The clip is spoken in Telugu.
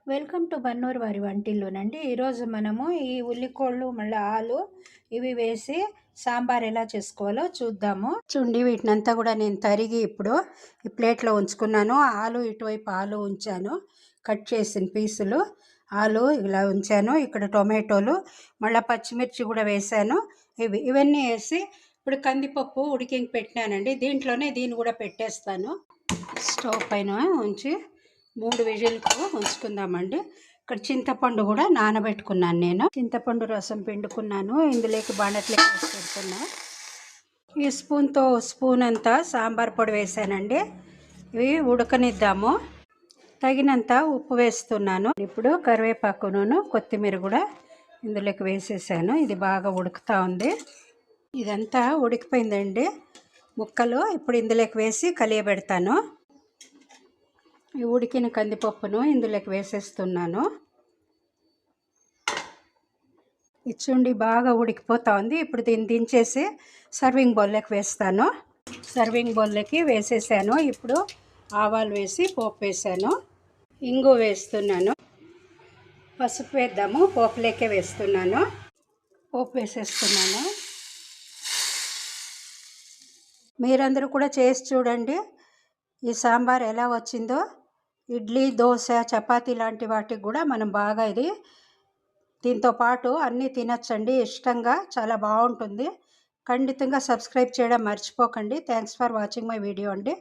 వెల్కమ్ టు బన్నూరు వారి వంటిల్లోనండి. ఈరోజు మనము ఈ ఉల్లికోళ్ళు మళ్ళీ ఆలు ఇవి వేసి సాంబార్ ఎలా చేసుకోవాలో చూద్దాము. చూడండి, వీటినంతా కూడా నేను తరిగి ఇప్పుడు ఈ ప్లేట్లో ఉంచుకున్నాను. ఆలు ఇటువైపు ఆలు ఉంచాను, కట్ చేసిన పీసులు ఆలు ఇలా ఉంచాను. ఇక్కడ టొమాటోలు మళ్ళీ పచ్చిమిర్చి కూడా వేసాను. ఇవన్నీ వేసి ఇప్పుడు కందిపప్పు ఉడికి పెట్టినానండి. దీన్ని కూడా పెట్టేస్తాను. స్టవ్ పైన ఉంచి 3 విజిల్కు ఉంచుకుందామండి. ఇక్కడ చింతపండు కూడా నానబెట్టుకున్నాను. నేను చింతపండు రసం పిండుకున్నాను. ఇందులోకి బాండట్లోకి వేసి పెడుతున్నా. ఈ స్పూన్ అంతా సాంబార్ పొడి వేసానండి. ఇవి ఉడకనిద్దాము. తగినంత ఉప్పు వేస్తున్నాను. ఇప్పుడు కరివేపాకును కొత్తిమీర కూడా ఇందులోకి వేసేసాను. ఇది బాగా ఉడుకుతూ ఉంది. ఇదంతా ఉడికిపోయిందండి ముక్కలు. ఇప్పుడు ఇందులోకి వేసి కలియబెడతాను. ఈ ఉడికిన కందిపప్పును ఇందులోకి వేసేస్తున్నాను. ఇచ్చుండి బాగా ఉడికిపోతా ఉంది. ఇప్పుడు దీన్ని దించేసి సర్వింగ్ బౌల్లోకి వేస్తాను. సర్వింగ్ బౌల్లోకి వేసేసాను. ఇప్పుడు ఆవాలు వేసి పోపు వేసాను. ఇంగు వేస్తున్నాను. పసుపు వేద్దాము. పోపులోకే వేస్తున్నాను. పోపు వేసేస్తున్నాను. మీరందరూ కూడా చేసి చూడండి ఈ సాంబార్ ఎలా వచ్చిందో. ఇడ్లీ, దోశ, చపాతీ లాంటి వాటికి కూడా మనం బాగా దీంతో పాటు అన్నీ తినచ్చండి ఇష్టంగా. చాలా బాగుంటుంది. ఖండితంగా సబ్స్క్రైబ్ చేయడం మర్చిపోకండి. Thanks for watching my video అండి.